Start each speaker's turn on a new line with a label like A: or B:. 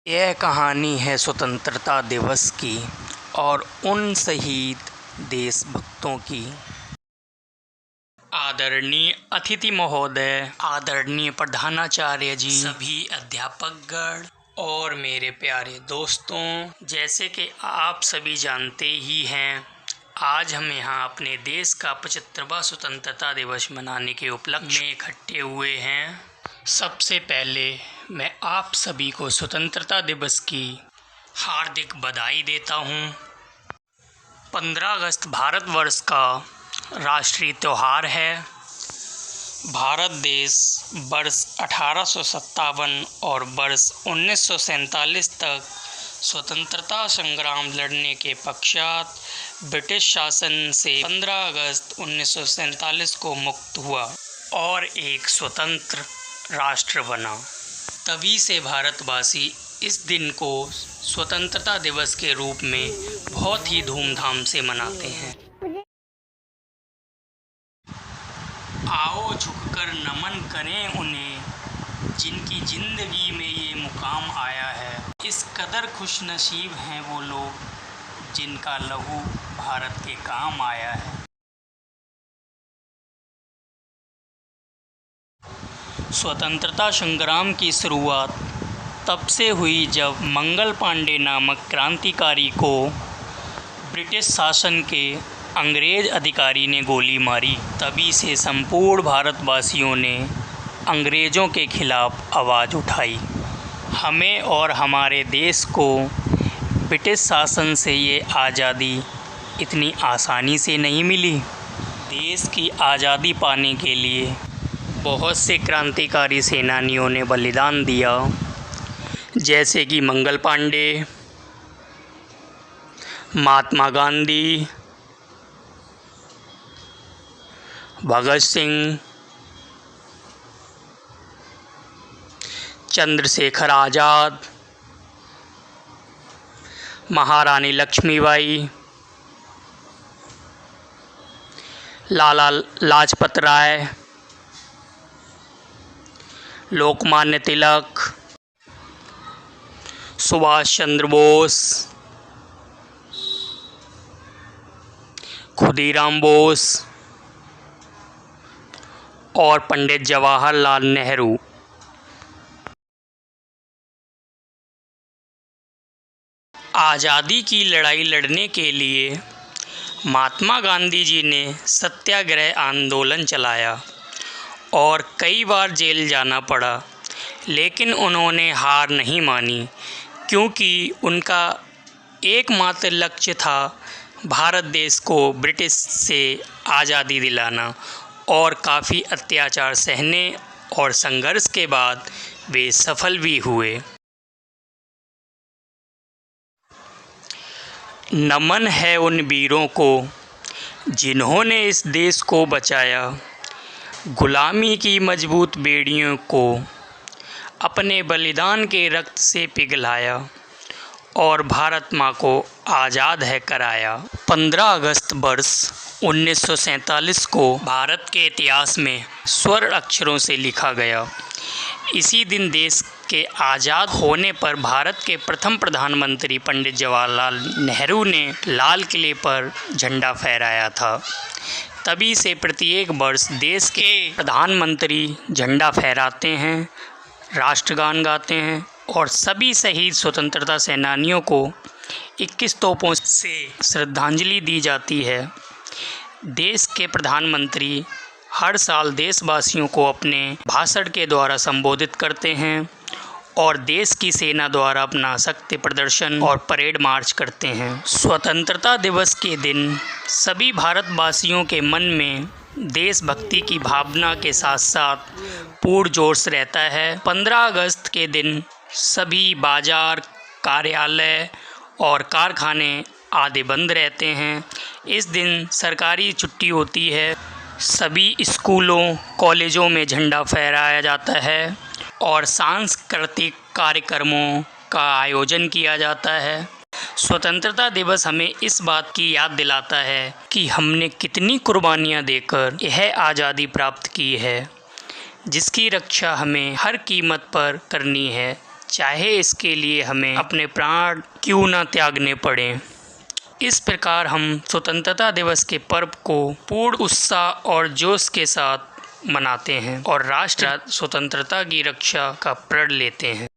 A: यह कहानी है स्वतंत्रता दिवस की और उन शहीद देशभक्तों की। आदरणीय अतिथि महोदय, आदरणीय प्रधानाचार्य जी, सभी अध्यापकगण और मेरे प्यारे दोस्तों, जैसे कि आप सभी जानते ही हैं, आज हम यहाँ अपने देश का 75वां स्वतंत्रता दिवस मनाने के उपलक्ष्य में इकट्ठे हुए हैं। सबसे पहले मैं आप सभी को स्वतंत्रता दिवस की हार्दिक बधाई देता हूँ। 15 अगस्त भारतवर्ष का राष्ट्रीय त्यौहार है। भारत देश वर्ष 1857 और वर्ष 1947 तक स्वतंत्रता संग्राम लड़ने के पश्चात ब्रिटिश शासन से 15 अगस्त 1947 को मुक्त हुआ और एक स्वतंत्र राष्ट्र बना। तभी से भारतवासी इस दिन को स्वतंत्रता दिवस के रूप में बहुत ही धूमधाम से मनाते हैं। आओ झुककर नमन करें उन्हें, जिनकी जिंदगी में ये मुकाम आया है। इस कदर खुशनसीब हैं वो लोग जिनका लहू भारत के काम आया है। स्वतंत्रता संग्राम की शुरुआत तब से हुई जब मंगल पांडे नामक क्रांतिकारी को ब्रिटिश शासन के अंग्रेज अधिकारी ने गोली मारी। तभी से संपूर्ण भारतवासियों ने अंग्रेज़ों के खिलाफ आवाज़ उठाई। हमें और हमारे देश को ब्रिटिश शासन से ये आज़ादी इतनी आसानी से नहीं मिली। देश की आज़ादी पाने के लिए बहुत से क्रांतिकारी सेनानियों ने बलिदान दिया, जैसे कि मंगल पांडे, महात्मा गांधी, भगत सिंह, चंद्रशेखर आज़ाद, महारानी लक्ष्मीबाई, लाला लाजपत राय, लोकमान्य तिलक, सुभाष चंद्र बोस, खुदीराम बोस और पंडित जवाहरलाल नेहरू। आज़ादी की लड़ाई लड़ने के लिए महात्मा गांधी जी ने सत्याग्रह आंदोलन चलाया और कई बार जेल जाना पड़ा, लेकिन उन्होंने हार नहीं मानी, क्योंकि उनका एकमात्र लक्ष्य था भारत देश को ब्रिटिश से आज़ादी दिलाना। और काफ़ी अत्याचार सहने और संघर्ष के बाद वे सफल भी हुए। नमन है उन वीरों को जिन्होंने इस देश को बचाया, गुलामी की मजबूत बेड़ियों को अपने बलिदान के रक्त से पिघलाया और भारत माँ को आज़ाद है कराया। 15 अगस्त वर्ष 1947 को भारत के इतिहास में स्वर्ण अक्षरों से लिखा गया। इसी दिन देश के आज़ाद होने पर भारत के प्रथम प्रधानमंत्री पंडित जवाहरलाल नेहरू ने लाल किले पर झंडा फहराया था। तभी से प्रत्येक वर्ष देश के प्रधानमंत्री झंडा फहराते हैं, राष्ट्रगान गाते हैं और सभी शहीद स्वतंत्रता सेनानियों को 21 तोपों से श्रद्धांजलि दी जाती है। देश के प्रधानमंत्री हर साल देशवासियों को अपने भाषण के द्वारा संबोधित करते हैं और देश की सेना द्वारा अपना शक्ति प्रदर्शन और परेड मार्च करते हैं। स्वतंत्रता दिवस के दिन सभी भारतवासियों के मन में देशभक्ति की भावना के साथ साथ पुरजोश रहता है। 15 अगस्त के दिन सभी बाजार, कार्यालय और कारखाने आदि बंद रहते हैं। इस दिन सरकारी छुट्टी होती है। सभी स्कूलों, कॉलेजों में झंडा फहराया जाता है और सांस्कृतिक कार्यक्रमों का आयोजन किया जाता है। स्वतंत्रता दिवस हमें इस बात की याद दिलाता है कि हमने कितनी कुर्बानियाँ देकर यह आज़ादी प्राप्त की है, जिसकी रक्षा हमें हर कीमत पर करनी है, चाहे इसके लिए हमें अपने प्राण क्यों न त्यागने पड़ें। इस प्रकार हम स्वतंत्रता दिवस के पर्व को पूर्ण उत्साह और जोश के साथ मनाते हैं और राष्ट्र स्वतंत्रता की रक्षा का प्रण लेते हैं।